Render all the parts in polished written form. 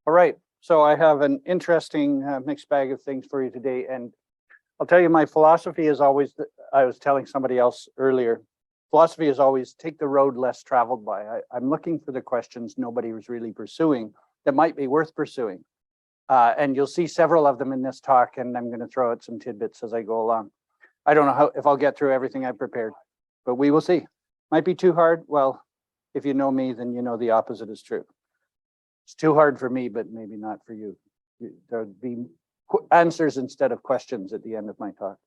All right, so I have an interesting mixed bag of things for you today, and I'll tell you my philosophy is always, I was telling somebody else earlier, philosophy is always take the road less traveled by. I'm looking for the questions nobody was really pursuing that might be worth pursuing. And you'll see several of them in this talk, and I'm going to throw out some tidbits as I go along. I don't know if I'll get through everything I've prepared, but we will see. Might be too hard. Well, if you know me, then you know the opposite is true. It's too hard for me, but maybe not for you. There'll be answers instead of questions at the end of my talk.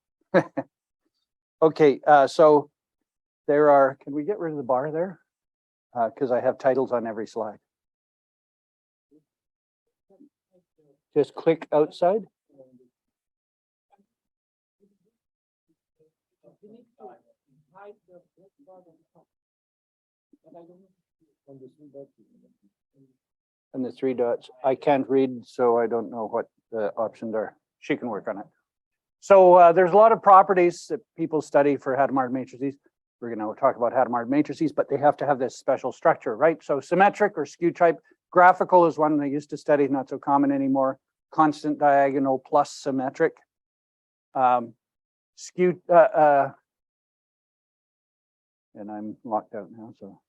Okay, so there are, can we get rid of the bar there? Because I have titles on every slide. Just click outside. And the three dots. I can't read, so I don't know what the options are. She can work on it. So there's a lot of properties that people study for Hadamard matrices. We're going to talk about Hadamard matrices, but they have to have this special structure, right? So symmetric or skew type. Graphical is one they used to study, not so common anymore. Constant diagonal plus symmetric. Skew, and I'm locked out now, so.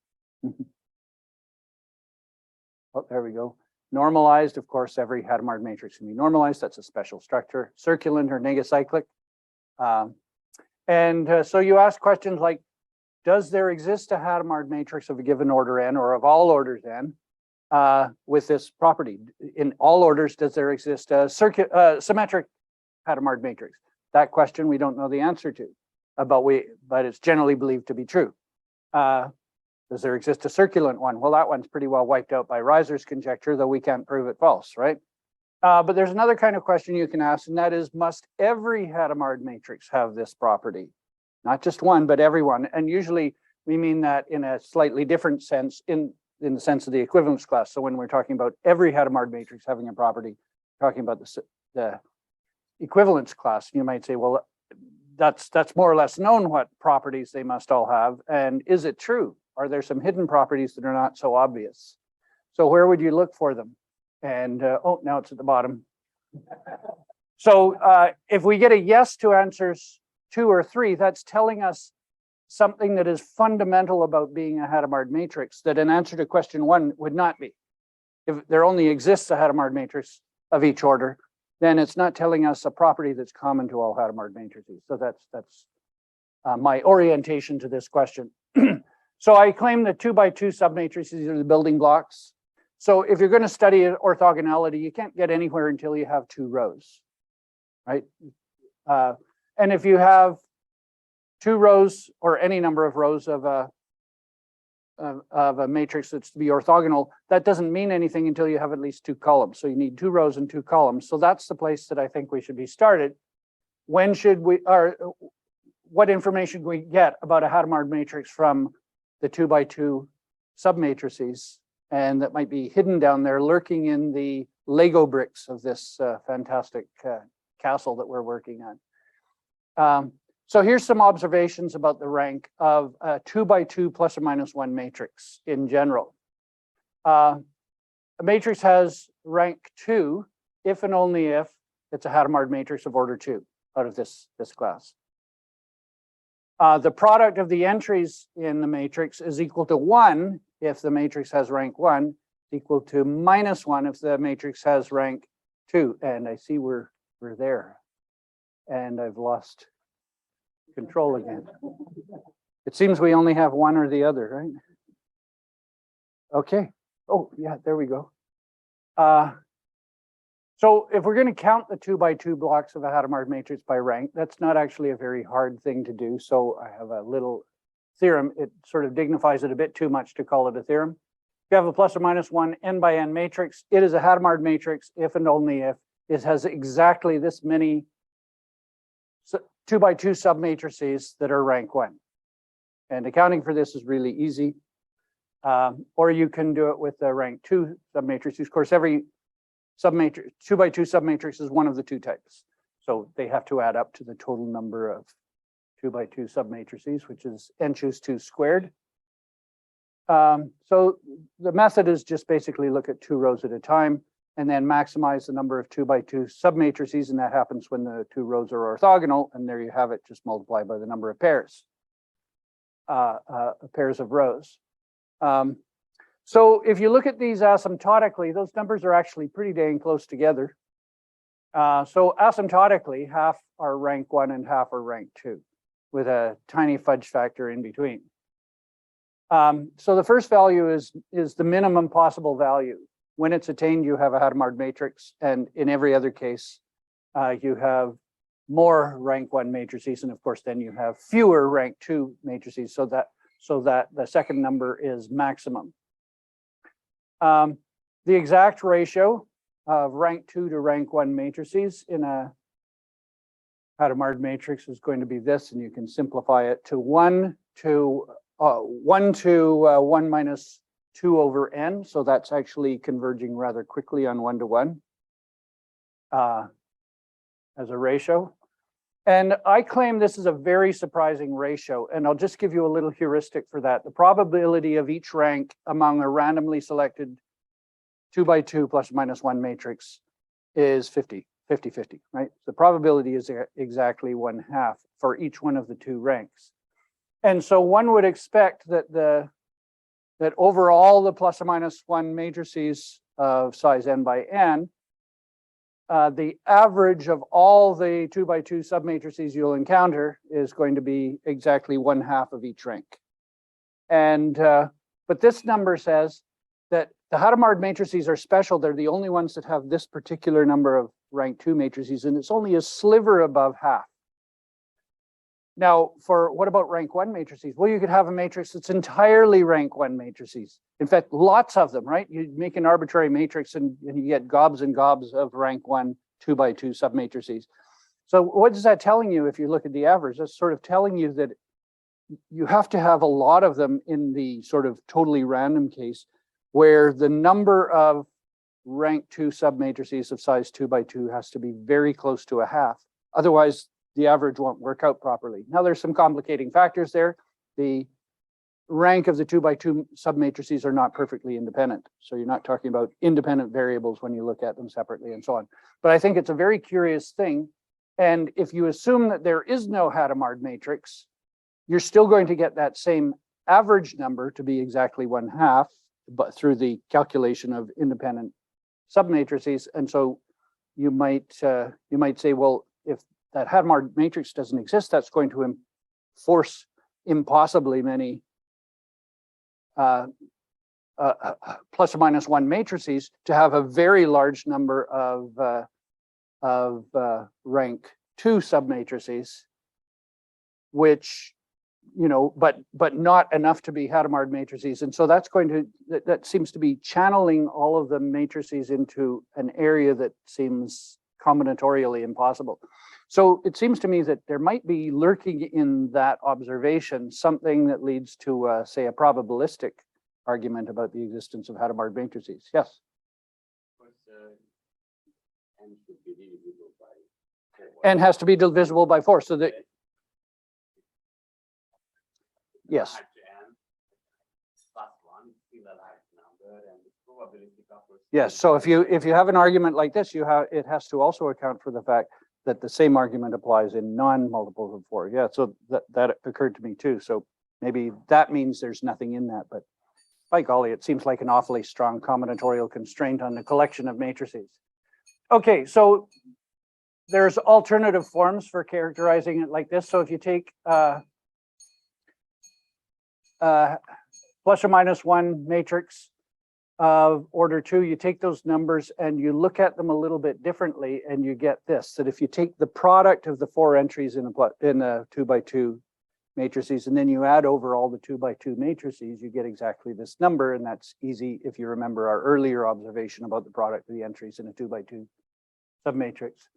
Oh, there we go. Normalized, of course, every Hadamard matrix can be normalized. That's a special structure. Circulant or negacyclic. So you ask questions like, does there exist a Hadamard matrix of a given order n or of all orders n with this property? In all orders, does there exist a symmetric Hadamard matrix? That question we don't know the answer to, but it's generally believed to be true. Does there exist a circulant one? Well, that one's pretty well wiped out by Reiser's conjecture, though we can't prove it false, right? But there's another kind of question you can ask, and that is, must every Hadamard matrix have this property? Not just one, but everyone. And usually we mean that in a slightly different sense, in the sense of the equivalence class. So when we're talking about every Hadamard matrix having a property, talking about the equivalence class, you might say, well, that's more or less known what properties they must all have. And is it true? Are there some hidden properties that are not so obvious? So where would you look for them? And oh, now it's at the bottom. So if we get a yes to answers 2 or 3, that's telling us something that is fundamental about being a Hadamard matrix that an answer to question 1 would not be. If there only exists a Hadamard matrix of each order, then it's not telling us a property that's common to all Hadamard matrices. So that's my orientation to this question. So I claim that 2x2 submatrices are the building blocks. So if you're going to study orthogonality, you can't get anywhere until you have 2 rows, right? And if you have 2 rows or any number of rows of a matrix that's to be orthogonal, that doesn't mean anything until you have at least 2 columns. So you need 2 rows and 2 columns. So that's the place that I think we should be started. When should we, or what information can we get about a Hadamard matrix from the 2x2 submatrices? And that might be hidden down there, lurking in the Lego bricks of this fantastic castle that we're working on. So here's some observations about the rank of a 2x2 plus or minus 1 matrix in general. A matrix has rank 2 if and only if it's a Hadamard matrix of order 2 out of this class. The product of the entries in the matrix is equal to 1 if the matrix has rank 1, equal to minus 1 if the matrix has rank 2. And I see we're there. And I've lost control again. It seems we only have one or the other, right? Okay. Oh, yeah, there we go. So if we're going to count the 2x2 blocks of a Hadamard matrix by rank, that's not actually a very hard thing to do. So I have a little theorem. It sort of dignifies it a bit too much to call it a theorem. If you have a plus or minus 1 n by n matrix, it is a Hadamard matrix if and only if it has exactly this many 2x2 submatrices that are rank 1. And accounting for this is really easy. Or you can do it with the rank 2 submatrices. Of course, every submatrix, 2x2 submatrix is one of the 2 types. So they have to add up to the total number of 2x2 submatrices, which is n choose 2 squared. So the method is just basically look at 2 rows at a time and then maximize the number of 2 by 2 submatrices, and that happens when the two rows are orthogonal, and there you have it, just multiply by the number of pairs of rows. So if you look at these asymptotically, those numbers are actually pretty dang close together. So asymptotically, half are rank 1 and half are rank 2, with a tiny fudge factor in between. So the first value is the minimum possible value. When it's attained, you have a Hadamard matrix, and in every other case, you have more rank 1 matrices, and of course, then you have fewer rank 2 matrices, so that the second number is maximum. The exact ratio of rank 2 to rank 1 matrices in a Hadamard matrix is going to be this, and you can simplify it to 1 to 1 minus 2 over n. So that's actually converging rather quickly on 1 to 1 as a ratio. And I claim this is a very surprising ratio, and I'll just give you a little heuristic for that. The probability of each rank among a randomly selected 2 by 2 plus or minus 1 matrix is 50, right? The probability is exactly 1/2 for each one of the two ranks. And so one would expect that that overall the plus or minus 1 matrices of size n by n, the average of all the 2 by 2 submatrices you'll encounter is going to be exactly 1/2 of each rank. And but this number says that the Hadamard matrices are special. They're the only ones that have this particular number of rank 2 matrices, and it's only a sliver above half. Now, for what about rank 1 matrices? Well, you could have a matrix that's entirely rank 1 matrices. In fact, lots of them, right? You make an arbitrary matrix and you get gobs and gobs of rank 1 2 by 2 submatrices. So what is that telling you if you look at the average? That's sort of telling you that you have to have a lot of them in the sort of totally random case where the number of rank 2 submatrices of size 2 by 2 has to be very close to 1/2. Otherwise, the average won't work out properly. Now, there's some complicating factors there. The rank of the 2 by 2 submatrices are not perfectly independent. So you're not talking about independent variables when you look at them separately and so on. But I think it's a very curious thing. And if you assume that there is no Hadamard matrix, you're still going to get that same average number to be exactly 1/2, but through the calculation of independent submatrices. And so you might say, well, if that Hadamard matrix doesn't exist, that's going to force impossibly many plus or minus 1 matrices to have a very large number of rank 2 submatrices, which, but not enough to be Hadamard matrices. And so that seems to be channeling all of the matrices into an area that seems combinatorially impossible. So it seems to me that there might be lurking in that observation something that leads to, say, a probabilistic argument about the existence of Hadamard matrices. Yes? N should be divisible by 4. N has to be divisible by 4. So that, yes. Yes. So if you have an argument like this, it has to also account for the fact that the same argument applies in non-multiples of 4. Yeah. So that occurred to me too. So maybe that means there's nothing in that, but by golly, it seems like an awfully strong combinatorial constraint on the collection of matrices. Okay, so there's alternative forms for characterizing it like this. So if you take plus or minus 1 matrix of order 2, you take those numbers and you look at them a little bit differently, and you get this, that if you take the product of the 4 entries in a 2 by 2 matrices, and then you add over all the 2 by 2 matrices, you get exactly this number. And that's easy if you remember our earlier observation about the product of the entries in a 2 by 2 submatrix.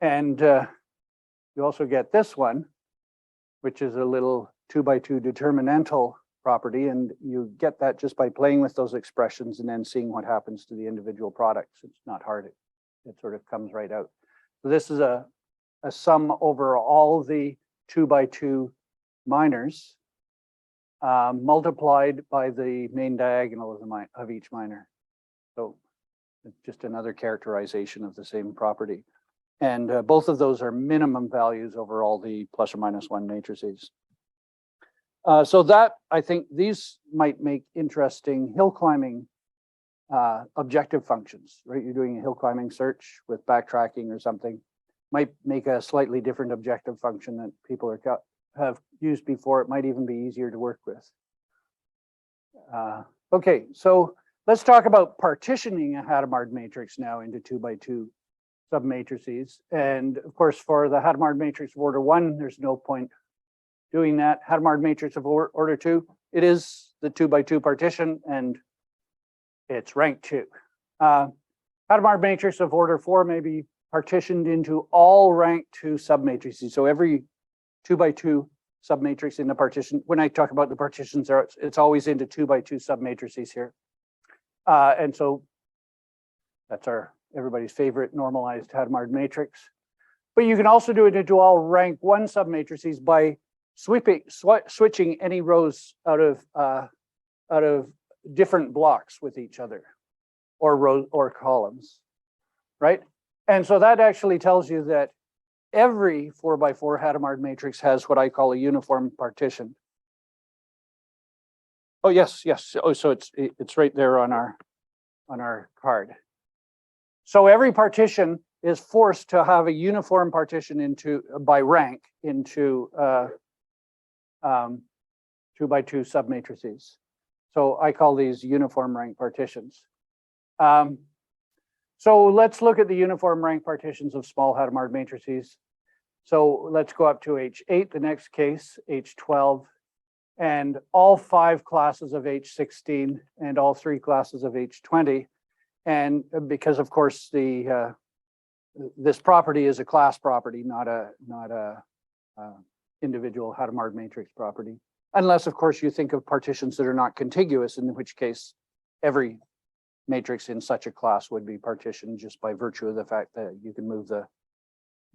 And you also get this one, which is a little 2 by 2 determinantal property, and you get that just by playing with those expressions and then seeing what happens to the individual products. It's not hard. It sort of comes right out. So this is a sum over all the 2 by 2 minors multiplied by the main diagonal of each minor. So It's just another characterization of the same property. And both of those are minimum values over all the plus or minus one matrices. So that, I think these might make interesting hill climbing objective functions, right? You're doing a hill climbing search with backtracking or something, might make a slightly different objective function that people have used before. It might even be easier to work with. Okay, so let's talk about partitioning a Hadamard matrix now into 2x2 submatrices. And of course, for the Hadamard matrix of order 1, there's no point doing that. Hadamard matrix of order 2, it is the 2x2 partition, and it's rank 2. Hadamard matrix of order 4 may be partitioned into all rank 2 submatrices. So every 2x2 submatrix in the partition, when I talk about the partitions, it's always into 2x2 submatrices here. And so that's everybody's favorite normalized Hadamard matrix. But you can also do it into all rank 1 submatrices by switching any rows out of different blocks with each other, or rows or columns, right? And so that actually tells you that every 4x4 Hadamard matrix has what I call a uniform partition. Oh, yes. Oh, so it's right there on our card. So every partition is forced to have a uniform partition by rank into 2x2 submatrices. So I call these uniform rank partitions. So let's look at the uniform rank partitions of small Hadamard matrices. So let's go up to H8, the next case, H12, and all 5 classes of H16 and all 3 classes of H20. And because of course this property is a class property, not a individual Hadamard matrix property, unless of course you think of partitions that are not contiguous, in which case every matrix in such a class would be partitioned just by virtue of the fact that you can move the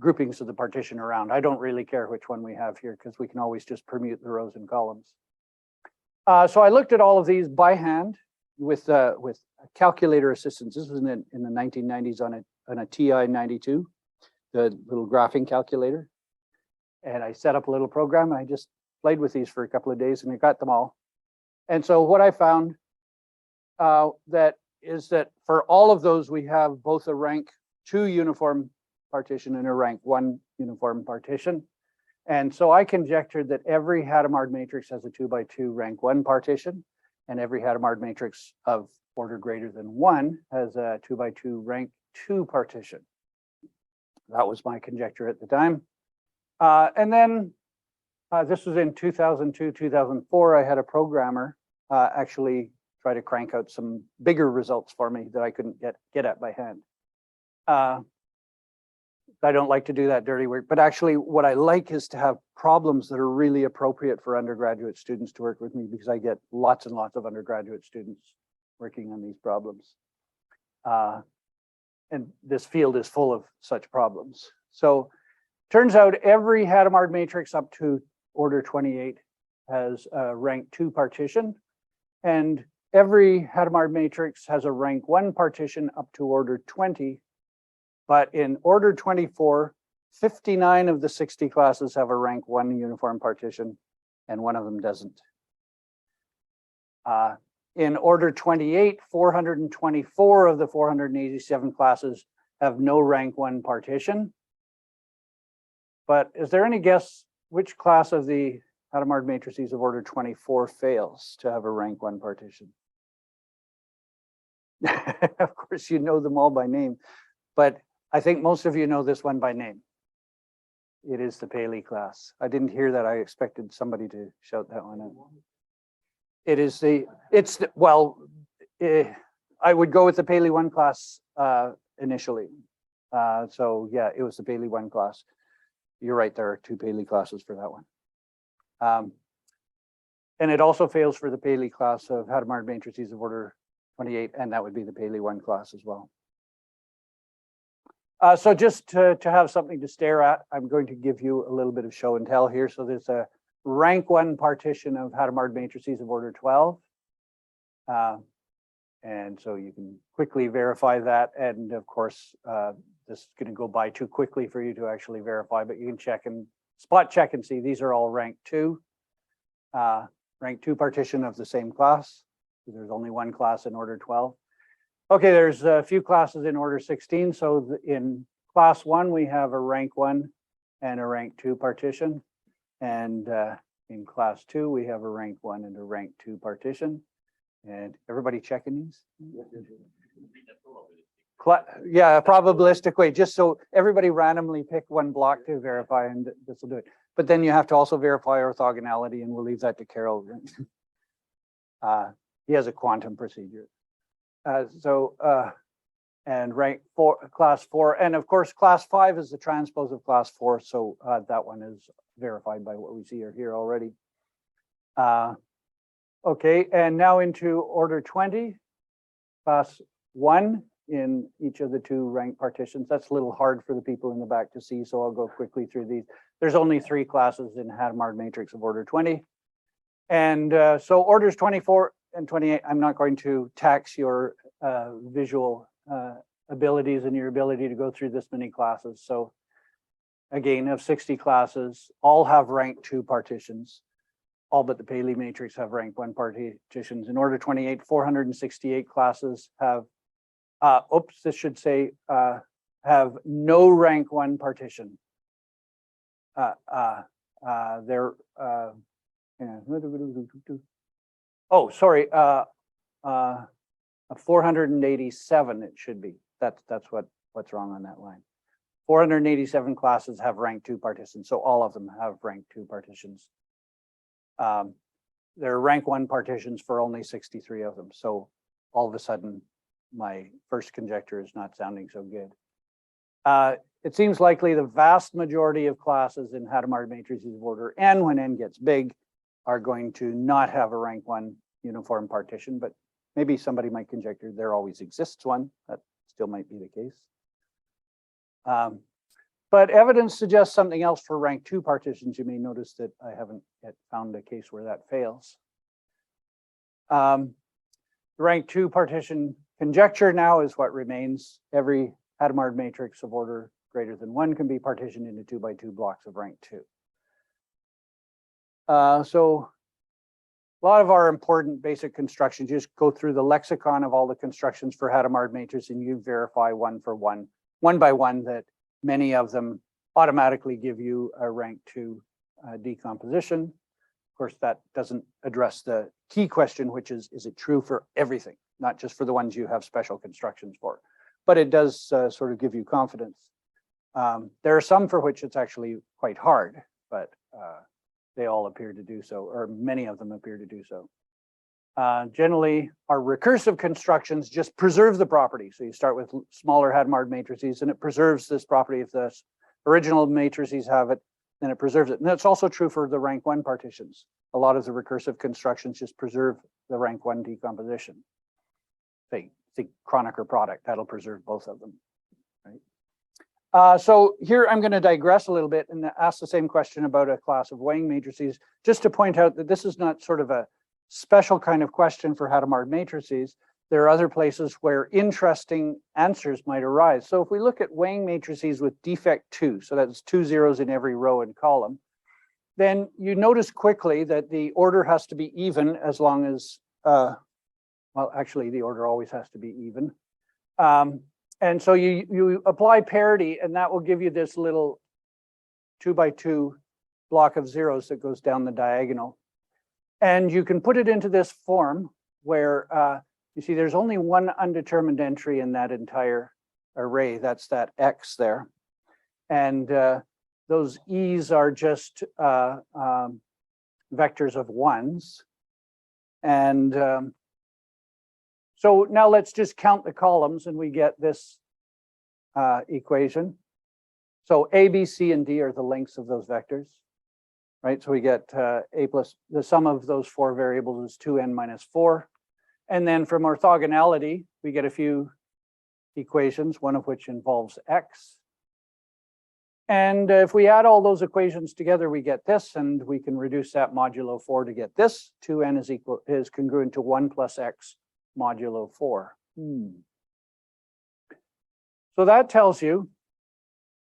groupings of the partition around. I don't really care which one we have here because we can always just permute the rows and columns. So I looked at all of these by hand with calculator assistance. This was in the 1990s on a TI-92, the little graphing calculator. And I set up a little program and I just played with these for a couple of days and I got them all. And so what I found is that for all of those, we have both a rank 2 uniform partition and a rank 1 uniform partition. And so I conjectured that every Hadamard matrix has a 2x2 rank 1 partition, and every Hadamard matrix of order greater than 1 has a 2x2 rank 2 partition. That was my conjecture at the time. And then this was in 2002, 2004. I had a programmer actually try to crank out some bigger results for me that I couldn't get at by hand. I don't like to do that dirty work, but actually what I like is to have problems that are really appropriate for undergraduate students to work with me, because I get lots and lots of undergraduate students working on these problems. And this field is full of such problems. So turns out every Hadamard matrix up to order 28 has a rank 2 partition, and every Hadamard matrix has a rank 1 partition up to order 20. But in order 24, 59 of the 60 classes have a rank 1 uniform partition, and one of them doesn't. In order 28, 424 of the 487 classes have no rank 1 partition. But is there any guess which class of the Hadamard matrices of order 24 fails to have a rank 1 partition? Of course, you know them all by name, but I think most of you know this one by name. It is the Paley class. I didn't hear that. I expected somebody to shout that one out. It is I would go with the Paley 1 class initially. So yeah, it was the Paley 1 class. You're right, there are 2 Paley classes for that one. And it also fails for the Paley class of Hadamard matrices of order 28, and that would be the Paley 1 class as well. So just to have something to stare at, I'm going to give you a little bit of show and tell here. So there's a rank 1 partition of Hadamard matrices of order 12. And so you can quickly verify that. And of course, this is going to go by too quickly for you to actually verify, but you can check and spot check and see these are all rank 2 partition of the same class. There's only one class in order 12. Okay, there's a few classes in order 16. So in class 1, we have a rank 1 and a rank 2 partition. And in class 2, we have a rank 1 and a rank 2 partition. And everybody checking these? Yeah, probabilistically, just so everybody randomly pick one block to verify, and this will do it. But then you have to also verify orthogonality, and we'll leave that to Carol. He has a quantum procedure. And rank 4, class 4, and of course, class 5 is the transpose of class 4. So that one is verified by what we see here already. Okay, and now into order 20, class 1 in each of the 2 rank partitions. That's a little hard for the people in the back to see, so I'll go quickly through these. There's only 3 classes in Hadamard matrix of order 20. And so orders 24 and 28, I'm not going to tax your visual abilities and your ability to go through this many classes. So again, of 60 classes, all have rank 2 partitions. All but the Paley matrix have rank 1 partitions. In order 28, 468 classes have, this should say, have no rank 1 partition. Oh, sorry, 487 it should be. That's what's wrong on that line. 487 classes have rank 2 partitions, so all of them have rank 2 partitions. There are rank 1 partitions for only 63 of them. So all of a sudden, my first conjecture is not sounding so good. It seems likely the vast majority of classes in Hadamard matrices of order n, when n gets big, are going to not have a rank 1 uniform partition, but maybe somebody might conjecture there always exists one. That still might be the case. But evidence suggests something else for rank 2 partitions. You may notice that I haven't yet found a case where that fails. The rank 2 partition conjecture now is what remains. Every Hadamard matrix of order greater than 1 can be partitioned into 2 by 2 blocks of rank 2. So a lot of our important basic constructions, you just go through the lexicon of all the constructions for Hadamard matrices and you verify one by one, that many of them automatically give you a rank 2 decomposition. Of course, that doesn't address the key question, which is it true for everything, not just for the ones you have special constructions for? But it does sort of give you confidence. There are some for which it's actually quite hard, but they all appear to do so, or many of them appear to do so. Generally, our recursive constructions just preserve the property. So you start with smaller Hadamard matrices, and it preserves this property. If the original matrices have it, then it preserves it. And that's also true for the rank 1 partitions. A lot of the recursive constructions just preserve the rank 1 decomposition. Say, Kronecker product, that'll preserve both of them, right? So here I'm going to digress a little bit and ask the same question about a class of weighing matrices, just to point out that this is not sort of a special kind of question for Hadamard matrices. There are other places where interesting answers might arise. So if we look at weighing matrices with defect 2, so that's 2 zeros in every row and column, then you notice quickly that the order has to be even as long as, well, actually the order always has to be even. And so you apply parity, and that will give you this little 2 by 2 block of zeros that goes down the diagonal. And you can put it into this form where you see there's only one undetermined entry in that entire array. That's that X there. And those E's are just vectors of 1s. And so now let's just count the columns and we get this equation. So A, B, C, and D are the lengths of those vectors, right? So we get A plus, the sum of those 4 variables is 2n minus 4. And then from orthogonality, we get a few equations, one of which involves X. And if we add all those equations together, we get this, and we can reduce that modulo 4 to get this. 2n is congruent to 1 plus X modulo 4. So that tells you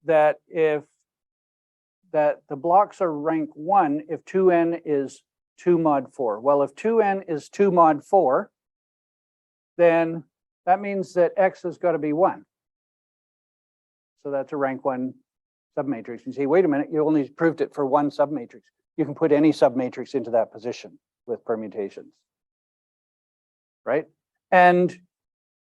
that the blocks are rank 1 if 2n is 2 mod 4. Well, if 2n is 2 mod 4, then that means that X has got to be 1. So that's a rank 1 submatrix. You say, wait a minute, you only proved it for one submatrix. You can put any submatrix into that position with permutations, right? And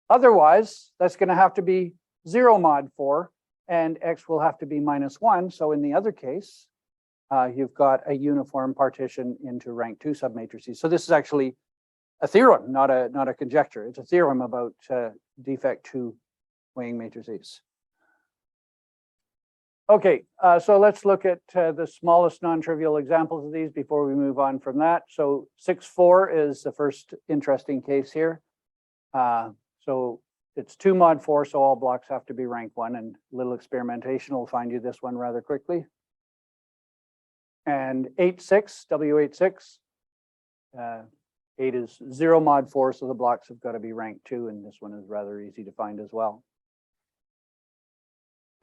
otherwise, that's going to have to be 0 mod 4, and X will have to be -1. So in the other case, you've got a uniform partition into rank 2 submatrices. So this is actually a theorem, not a conjecture. It's a theorem about defect 2 weighing matrices. Okay, so let's look at the smallest non-trivial examples of these before we move on from that. So 6,4 is the first interesting case here. So it's 2 mod 4, so all blocks have to be rank 1, and little experimentation will find you this one rather quickly. And 8,6, W8,6, 8 is 0 mod 4, so the blocks have got to be rank 2, and this one is rather easy to find as well.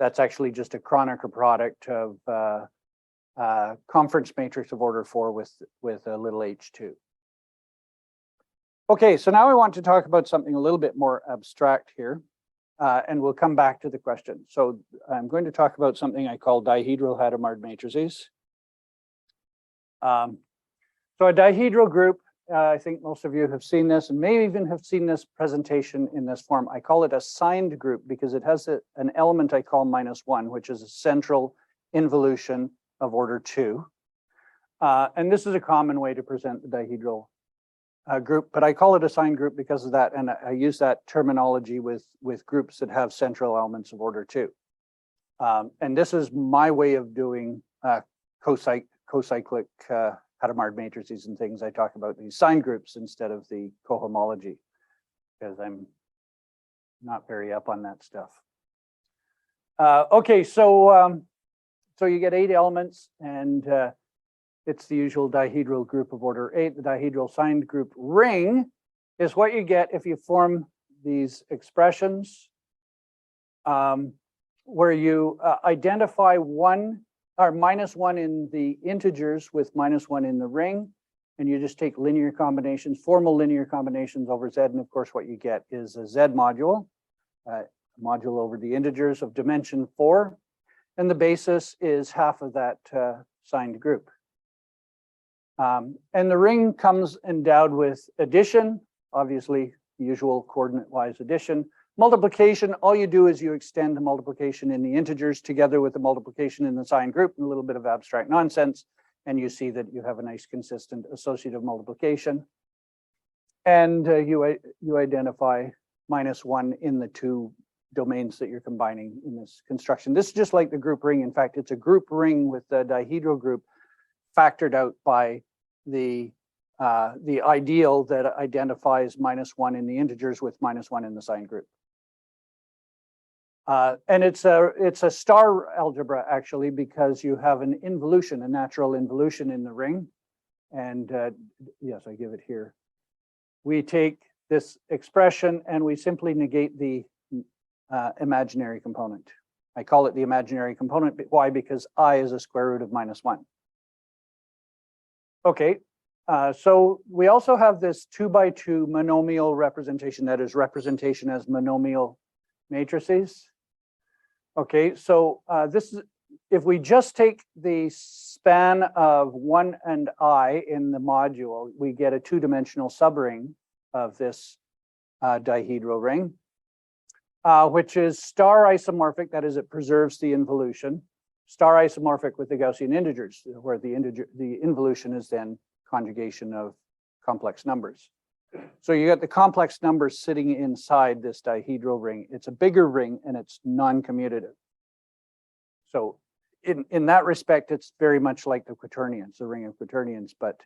That's actually just a Kronecker product of conference matrix of order 4 with a little h2. Okay, so now I want to talk about something a little bit more abstract here, and we'll come back to the question. So I'm going to talk about something I call dihedral Hadamard matrices. So a dihedral group, I think most of you have seen this and may even have seen this presentation in this form. I call it a signed group because it has an element I call -1, which is a central involution of order 2. And this is a common way to present the dihedral group, but I call it a signed group because of that, and I use that terminology with groups that have central elements of order 2. And this is my way of doing cocyclic Hadamard matrices and things. I talk about these signed groups instead of the cohomology because I'm not very up on that stuff. Okay, so you get 8 elements, and it's the usual dihedral group of order 8. The dihedral signed group ring is what you get if you form these expressions where you identify 1 or -1 in the integers with -1 in the ring, and you just take linear combinations, formal linear combinations over Z, and of course what you get is a Z module, module over the integers of dimension 4, and the basis is half of that signed group. And the ring comes endowed with addition, obviously the usual coordinate-wise addition. Multiplication, all you do is you extend the multiplication in the integers together with the multiplication in the signed group and a little bit of abstract nonsense, and you see that you have a nice consistent associative multiplication. And you identify -1 in the 2 domains that you're combining in this construction. This is just like the group ring. In fact, it's a group ring with the dihedral group factored out by the ideal that identifies -1 in the integers with -1 in the signed group. And it's a star algebra actually, because you have an involution, a natural involution in the ring. And yes, I give it here. We take this expression and we simply negate the imaginary component. I call it the imaginary component. Why? Because I is a square root of -1. Okay, so we also have this 2x2 monomial representation, that is representation as monomial matrices. Okay, so this is, if we just take the span of 1 and I in the module, we get a 2-dimensional subring of this dihedral ring, which is star isomorphic, that is, it preserves the involution, star isomorphic with the Gaussian integers, where the involution is then conjugation of complex numbers. So you get the complex numbers sitting inside this dihedral ring. It's a bigger ring and it's non-commutative. So in that respect, it's very much like the quaternions, the ring of quaternions, but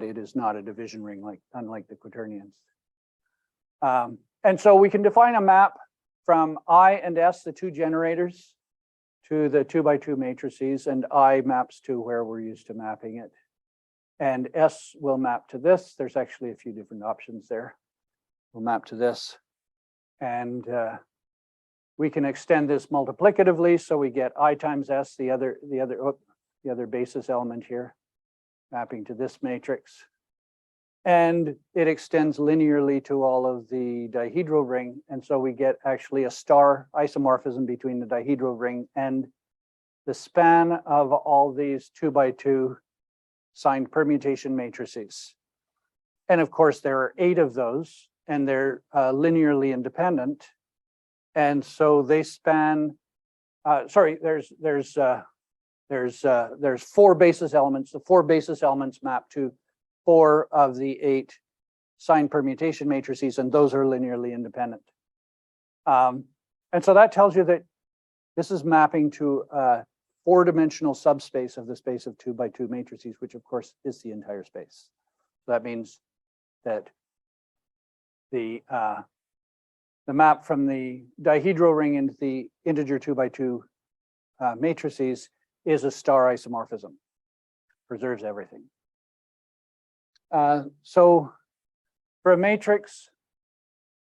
it is not a division ring unlike the quaternions. And so we can define a map from I and S, the 2 generators, to the 2x2 matrices, and I maps to where we're used to mapping it. And S will map to this. There's actually a few different options there. We'll map to this. And we can extend this multiplicatively, so we get I times S, the other basis element here, mapping to this matrix. And it extends linearly to all of the dihedral ring. And so we get actually a star isomorphism between the dihedral ring and the span of all these 2x2 signed permutation matrices. And of course, there are 8 of those, and they're linearly independent. And so they span, there's 4 basis elements. The 4 basis elements map to 4 of the 8 signed permutation matrices, and those are linearly independent. And so that tells you that this is mapping to a 4-dimensional subspace of the space of 2x2 matrices, which of course is the entire space. So that means that the map from the dihedral ring into the integer 2x2 matrices is a star isomorphism, preserves everything. So for a matrix,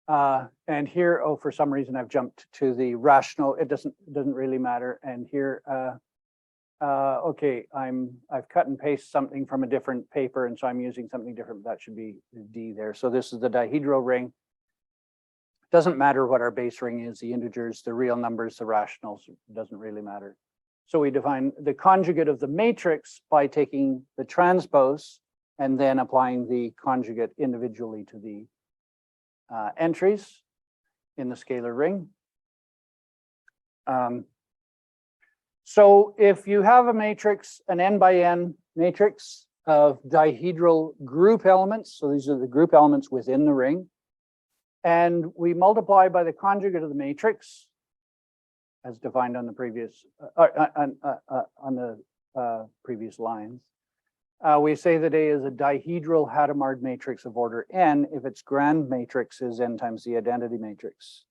and here, for some reason I've jumped to the rational. It doesn't really matter. And here, okay, I've cut and pasted something from a different paper, and so I'm using something different. That should be the D there. So this is the dihedral ring. Doesn't matter what our base ring is, the integers, the real numbers, the rationals, doesn't really matter. So we define the conjugate of the matrix by taking the transpose and then applying the conjugate individually to the entries in the scalar ring. So if you have a matrix, an n by n matrix of dihedral group elements, so these are the group elements within the ring, and we multiply by the conjugate of the matrix, as defined on the previous previous lines. We say that A is a dihedral Hadamard matrix of order n if its grand matrix is n times the identity matrix.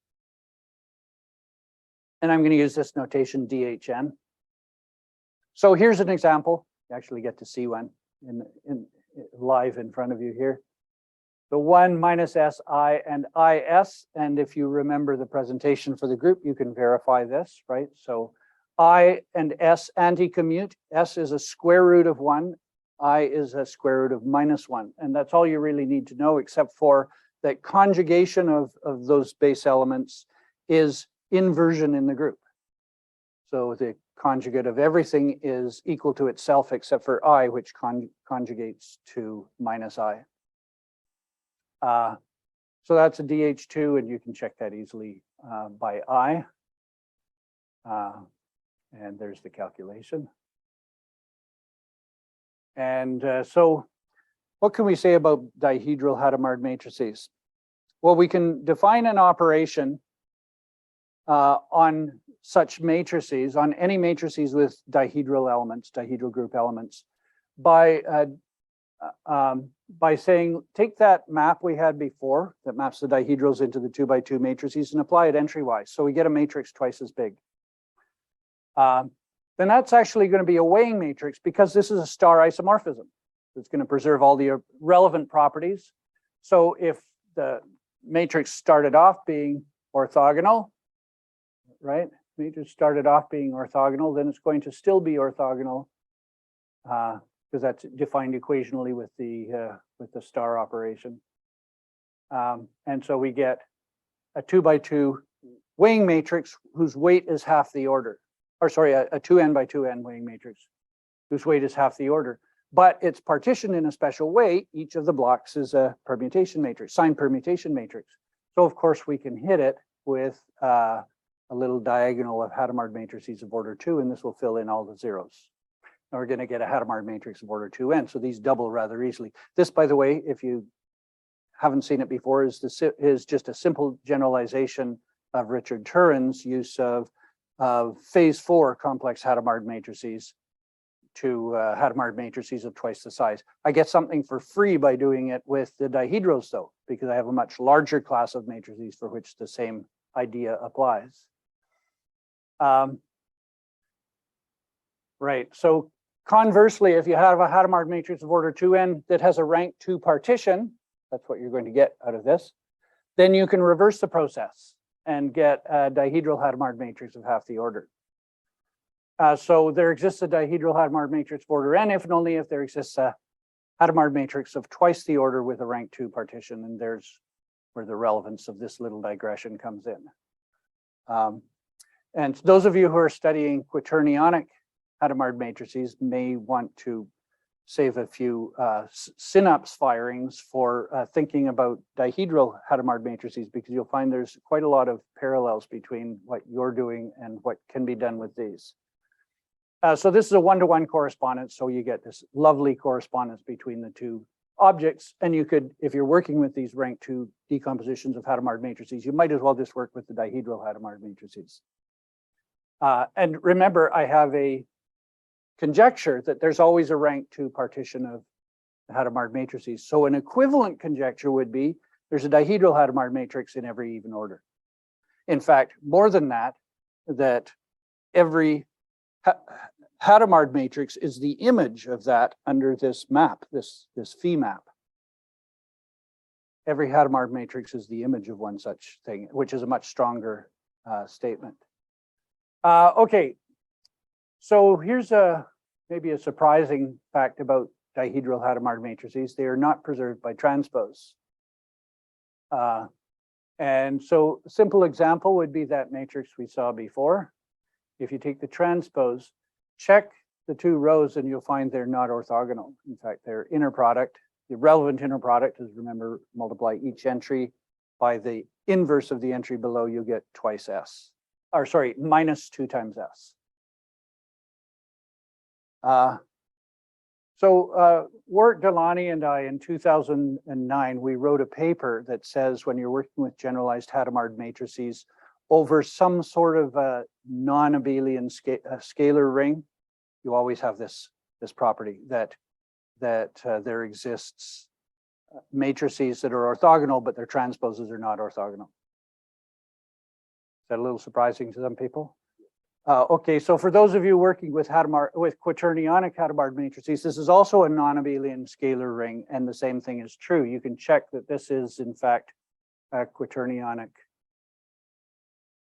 And I'm going to use this notation DHN. So here's an example. You actually get to see one live in front of you here. The 1 minus SI and IS. And if you remember the presentation for the group, you can verify this, right? So I and S anti-commute. S is a square root of 1. I is a square root of -1. And that's all you really need to know, except for that conjugation of those base elements is inversion in the group. So the conjugate of everything is equal to itself except for I, which conjugates to -I. So that's a DH2, and you can check that easily by I. And there's the calculation. And so what can we say about dihedral Hadamard matrices? Well, we can define an operation on such matrices, on any matrices with dihedral elements, dihedral group elements, by saying, take that map we had before that maps the dihedrals into the 2x2 matrices and apply it entry-wise. So we get a matrix twice as big. Then that's actually going to be a weighing matrix because this is a star isomorphism. It's going to preserve all the relevant properties. So if the matrix started off being orthogonal, right? Matrix started off being orthogonal, then it's going to still be orthogonal because that's defined equationally with the star operation. And so we get a 2x2 weighing matrix whose weight is half the order. Or sorry, a 2n by 2n weighing matrix whose weight is half the order. But it's partitioned in a special way. Each of the blocks is a permutation matrix, signed permutation matrix. So of course we can hit it with a little diagonal of Hadamard matrices of order 2, and this will fill in all the zeros. And we're going to get a Hadamard matrix of order 2n. So these double rather easily. This, by the way, if you haven't seen it before, is just a simple generalization of Richard Turin's use of phase 4 complex Hadamard matrices to Hadamard matrices of twice the size. I get something for free by doing it with the dihedrals, though, because I have a much larger class of matrices for which the same idea applies. Right, so Conversely, if you have a Hadamard matrix of order 2n that has a rank 2 partition, that's what you're going to get out of this, then you can reverse the process and get a dihedral Hadamard matrix of half the order. So there exists a dihedral Hadamard matrix of order n if and only if there exists a Hadamard matrix of twice the order with a rank 2 partition, and there's where the relevance of this little digression comes in. And those of you who are studying quaternionic Hadamard matrices may want to save a few synapse firings for thinking about dihedral Hadamard matrices, because you'll find there's quite a lot of parallels between what you're doing and what can be done with these. So this is a one-to-one correspondence, so you get this lovely correspondence between the two objects, and you could, if you're working with these rank 2 decompositions of Hadamard matrices, you might as well just work with the dihedral Hadamard matrices. And remember, I have a conjecture that there's always a rank 2 partition of Hadamard matrices. So an equivalent conjecture would be there's a dihedral Hadamard matrix in every even order. In fact, more than that, that every Hadamard matrix is the image of that under this map, this phi map. Every Hadamard matrix is the image of one such thing, which is a much stronger statement. Okay, so here's maybe a surprising fact about dihedral Hadamard matrices. They are not preserved by transpose. And so a simple example would be that matrix we saw before. If you take the transpose, check the two rows and you'll find they're not orthogonal. In fact, they're inner product. The relevant inner product is, remember, multiply each entry by the inverse of the entry below, you get twice S. Or sorry, minus 2 times S. Wirt, Delani, and I in 2009, we wrote a paper that says when you're working with generalized Hadamard matrices over some sort of a non-abelian scalar ring, you always have this property that there exists matrices that are orthogonal, but their transposes are not orthogonal. Is that a little surprising to some people? Okay, so for those of you working with quaternionic Hadamard matrices, this is also a non-abelian scalar ring, and the same thing is true. You can check that this is, in fact, a quaternionic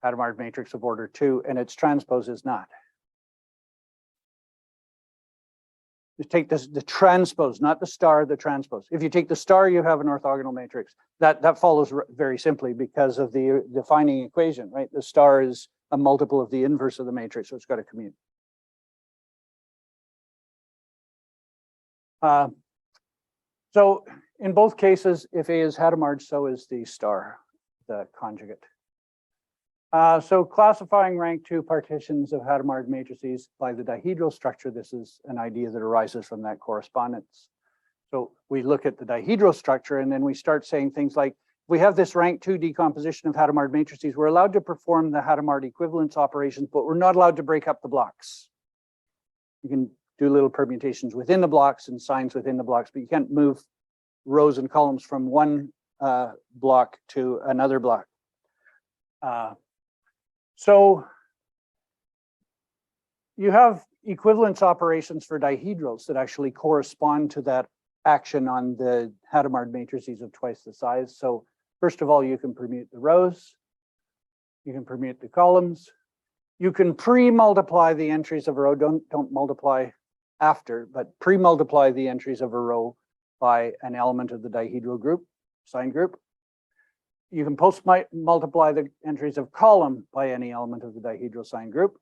Hadamard matrix of order 2, and its transpose is not. You take this, the transpose, not the star, the transpose. If you take the star, you have an orthogonal matrix. That follows very simply because of the defining equation, right? The star is a multiple of the inverse of the matrix, so it's got to commute. So in both cases, if A is Hadamard, so is the star, the conjugate. So classifying rank 2 partitions of Hadamard matrices by the dihedral structure, this is an idea that arises from that correspondence. So we look at the dihedral structure and then we start saying things like, we have this rank 2 decomposition of Hadamard matrices, we're allowed to perform the Hadamard equivalence operations, but we're not allowed to break up the blocks. You can do little permutations within the blocks and signs within the blocks, but you can't move rows and columns from one block to another block. So you have equivalence operations for dihedrals that actually correspond to that action on the Hadamard matrices of twice the size. So first of all, you can permute the rows, you can permute the columns, you can pre-multiply the entries of a row. Don't multiply after, but pre-multiply the entries of a row by an element of the dihedral group, sign group. You can post-multiply the entries of column by any element of the dihedral sign group.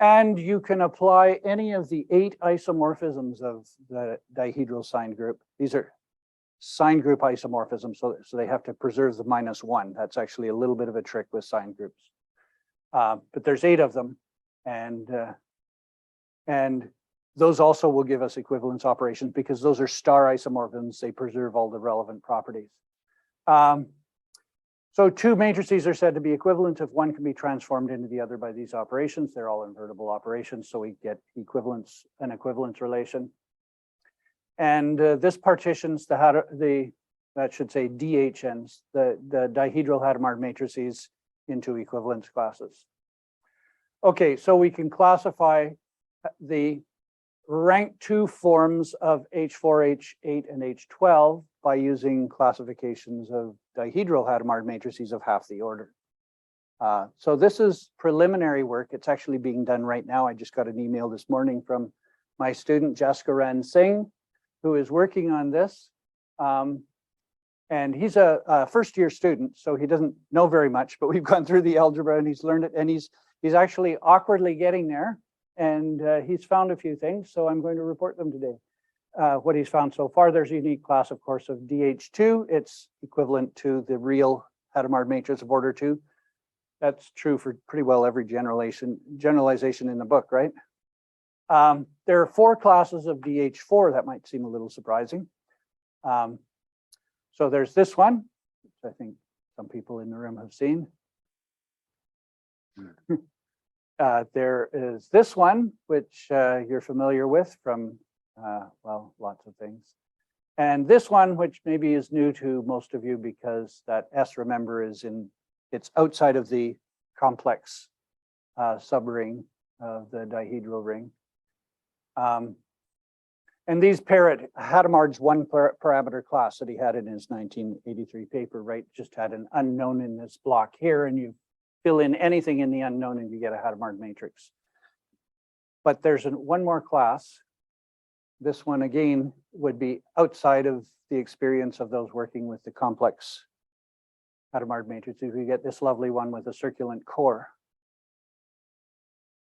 And you can apply any of the 8 isomorphisms of the dihedral sign group. These are sign group isomorphisms, so they have to preserve the -1. That's actually a little bit of a trick with sign groups. But there's 8 of them, and those also will give us equivalence operations because those are star isomorphisms. They preserve all the relevant properties. So 2 matrices are said to be equivalent if one can be transformed into the other by these operations. They're all invertible operations, so we get equivalence, an equivalence relation. And this partitions that should say DHNs, the dihedral Hadamard matrices into equivalence classes. Okay, so we can classify the rank 2 forms of H4, H8, and H12 by using classifications of dihedral Hadamard matrices of half the order. So this is preliminary work. It's actually being done right now. I just got an email this morning from my student, Jagiellonian Singh, who is working on this. And he's a first-year student, so he doesn't know very much, but we've gone through the algebra and he's learned it, and he's actually awkwardly getting there, and he's found a few things, so I'm going to report them today. What he's found so far, there's a unique class, of course, of DH2. It's equivalent to the real Hadamard matrix of order 2. That's true for pretty well every generalization in the book, right? There are 4 classes of DH4. That might seem a little surprising. So there's this one, which I think some people in the room have seen. There is this one, which you're familiar with from, well, lots of things. And this one, which maybe is new to most of you because that S, remember, it's outside of the complex subring of the dihedral ring. And these parrot Hadamard's one parameter class that he had in his 1983 paper, right, just had an unknown in this block here, and you fill in anything in the unknown and you get a Hadamard matrix. But there's one more class. This one again would be outside of the experience of those working with the complex Hadamard matrices. We get this lovely one with a circulant core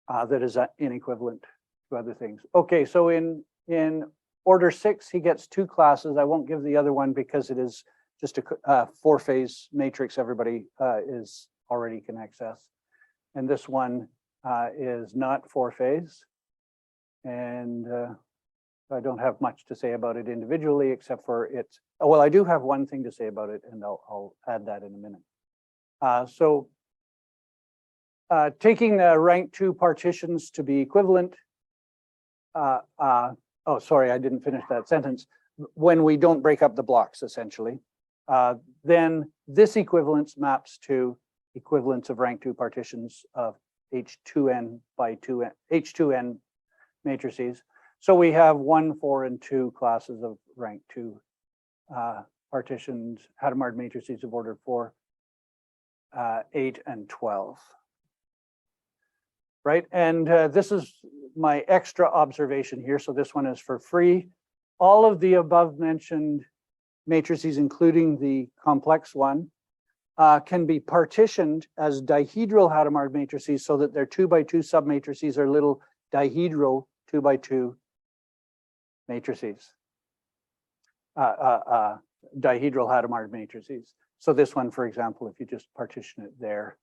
that is inequivalent to other things. Okay, so in order 6, he gets 2 classes. I won't give the other one because it is just a 4-phase matrix everybody already can access. And this one is not 4-phase. And I don't have much to say about it individually, except for it's, well, I do have one thing to say about it, and I'll add that in a minute. Taking the rank 2 partitions to be equivalent, oh, sorry, I didn't finish that sentence. When we don't break up the blocks, essentially, then this equivalence maps to equivalence of rank 2 partitions of H2n by 2n, H2n matrices. So we have 1, 4, and 2 classes of rank 2 partitioned Hadamard matrices of order 4, 8, and 12. Right, and this is my extra observation here. So this one is for free. All of the above mentioned matrices, including the complex one, can be partitioned as dihedral Hadamard matrices so that their 2x2 submatrices are little dihedral 2x2 matrices, dihedral Hadamard matrices. So this one, for example, if you just partition it there,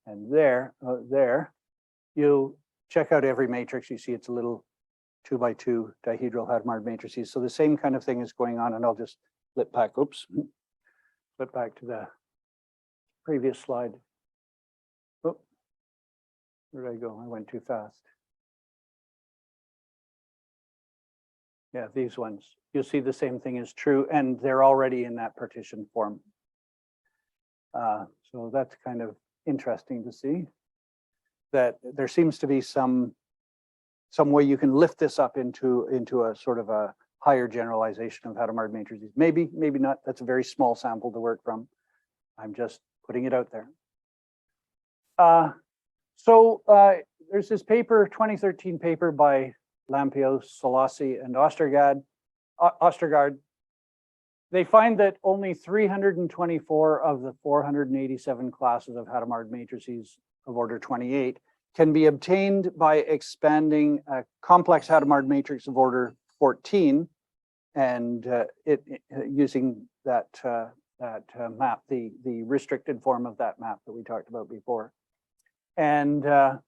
and there, you check out every matrix, you see it's a little 2x2 dihedral Hadamard matrices. So the same kind of thing is going on, and I'll just flip back to the previous slide. Oh, where did I go? I went too fast. Yeah, these ones. You'll see the same thing is true, and they're already in that partition form. So that's kind of interesting to see that there seems to be some way you can lift this up into a sort of a higher generalization of Hadamard matrices. Maybe not. That's a very small sample to work from. I'm just putting it out there. There's this paper, 2013 paper by Lampios, Solasi, and Ostergaard. They find that only 324 of the 487 classes of Hadamard matrices of order 28 can be obtained by expanding a complex Hadamard matrix of order 14 and using that map, the restricted form of that map that we talked about before. And so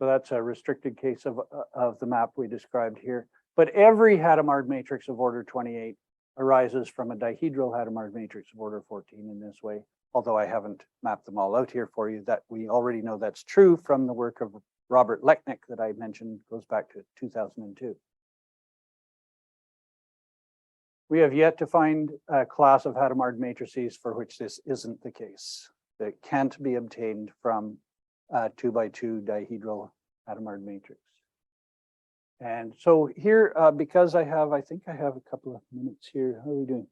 that's a restricted case of the map we described here. But every Hadamard matrix of order 28 arises from a dihedral Hadamard matrix of order 14 in this way, although I haven't mapped them all out here for you. That we already know that's true from the work of Robert Lechnick that I mentioned, goes back to 2002. We have yet to find a class of Hadamard matrices for which this isn't the case. That can't be obtained from 2x2 dihedral Hadamard matrix. And so here, because I think I have a couple of minutes here. How are we doing?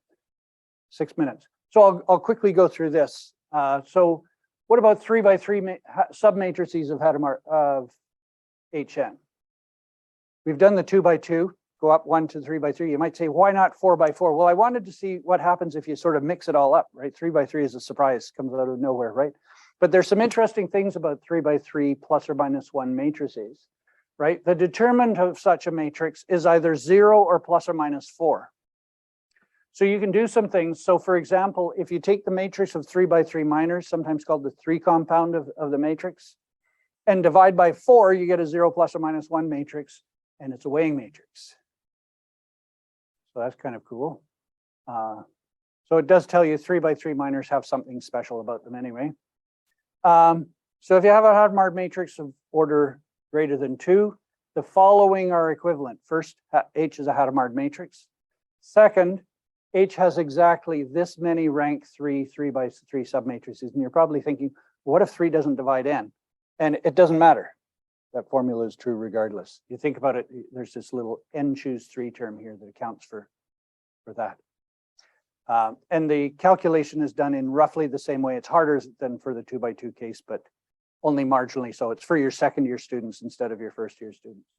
6 minutes. So I'll quickly go through this. So what about 3x3 submatrices of Hadamard of HN? We've done the 2x2, go up 1 to 3x3. You might say, why not 4x4? Well, I wanted to see what happens if you sort of mix it all up, right? 3x3 is a surprise, comes out of nowhere, right? But there's some interesting things about 3x3 plus or minus 1 matrices, right? The determinant of such a matrix is either 0 or plus or minus 4. So you can do some things. So for example, if you take the matrix of 3x3 minors, sometimes called the 3 compound of the matrix, and divide by 4, you get a 0 plus or minus 1 matrix, and it's a weighing matrix. So that's kind of cool. So it does tell you 3x3 minors have something special about them anyway. So if you have a Hadamard matrix of order greater than 2, the following are equivalent. First, H is a Hadamard matrix. Second, H has exactly this many rank 3 3x3 submatrices. And you're probably thinking, what if 3 doesn't divide n? And it doesn't matter. That formula is true regardless. You think about it, there's this little n choose 3 term here that accounts for that. And the calculation is done in roughly the same way. It's harder than for the 2x2 case, but only marginally so. It's for your second year students instead of your first year students.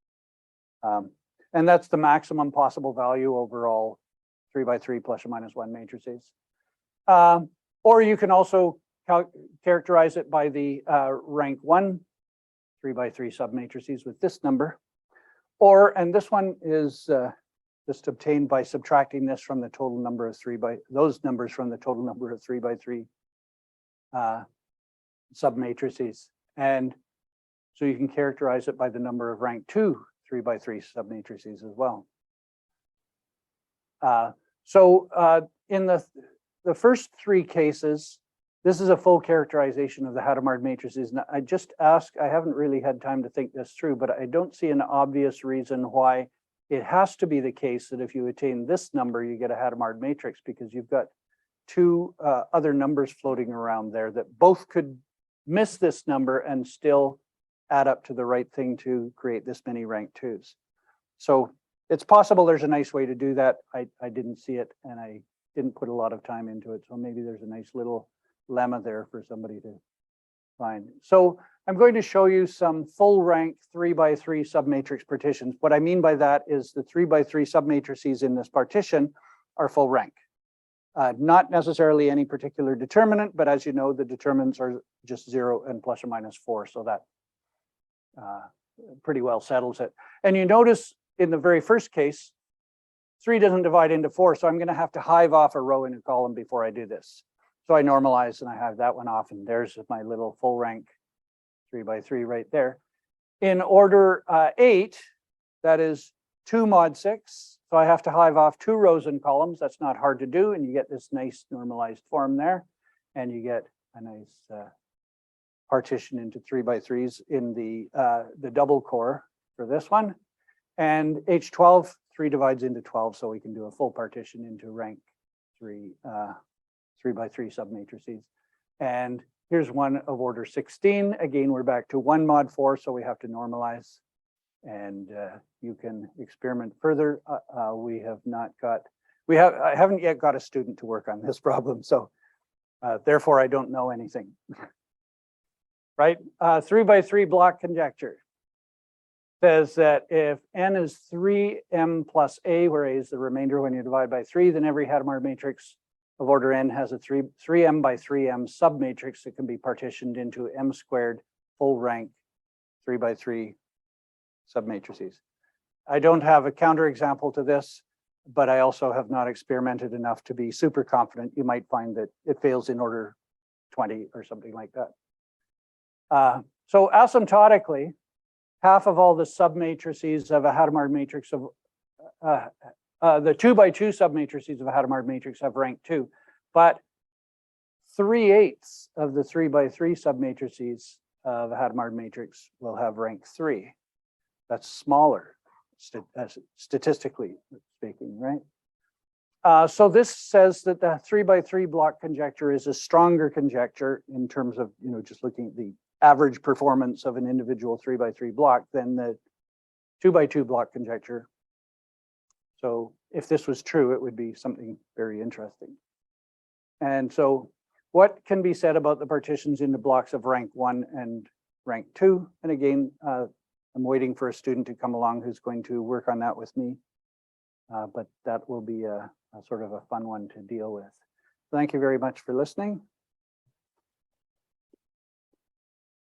And that's the maximum possible value overall 3x3 plus or minus 1 matrices. Or you can also characterize it by the rank 1 3x3 submatrices with this number. Or, and this one is just obtained by subtracting this from the total number of those numbers from the total number of 3x3 submatrices. And so you can characterize it by the number of rank 2 3x3 submatrices as well. In the first 3 cases, this is a full characterization of the Hadamard matrices. And I just ask, I haven't really had time to think this through, but I don't see an obvious reason why it has to be the case that if you attain this number, you get a Hadamard matrix, because you've got 2 other numbers floating around there that both could miss this number and still add up to the right thing to create this many rank 2s. So it's possible there's a nice way to do that. I didn't see it, and I didn't put a lot of time into it. So maybe there's a nice little lemma there for somebody to find. So I'm going to show you some full rank 3x3 submatrix partitions. What I mean by that is the 3x3 submatrices in this partition are full rank. Not necessarily any particular determinant, but as you know, the determinants are just 0 and plus or minus 4. So that pretty well settles it. And you notice in the very first case, 3 doesn't divide into 4. So I'm going to have to hive off a row and a column before I do this. So I normalize and I have that one off, and there's my little full rank 3x3 right there. In order 8, that is 2 mod 6. So I have to hive off 2 rows and columns. That's not hard to do. And you get this nice normalized form there. And you get a nice partition into 3x3s in the double core for this one. And H12, 3 divides into 12. So we can do a full partition into rank 3 3x3 submatrices. And here's one of order 16. Again, we're back to 1 mod 4, so we have to normalize. And you can experiment further. I haven't yet got a student to work on this problem, so therefore I don't know anything. Right? 3x3 block conjecture says that if n is 3m plus a, where a is the remainder when you divide by 3, then every Hadamard matrix of order n has a 3m by 3m submatrix that can be partitioned into m squared full rank 3x3 submatrices. I don't have a counterexample to this, but I also have not experimented enough to be super confident. You might find that it fails in order 20 or something like that. So asymptotically, half of all the submatrices of a Hadamard matrix of the 2x2 submatrices of a Hadamard matrix have rank 2, but 3/8 of the 3x3 submatrices of a Hadamard matrix will have rank 3. That's smaller, statistically speaking, right? So this says that the 3x3 block conjecture is a stronger conjecture in terms of, just looking at the average performance of an individual 3x3 block than the 2x2 block conjecture. So if this was true, it would be something very interesting. And so what can be said about the partitions into blocks of rank 1 and rank 2? And again, I'm waiting for a student to come along who's going to work on that with me. But that will be a sort of a fun one to deal with. Thank you very much for listening.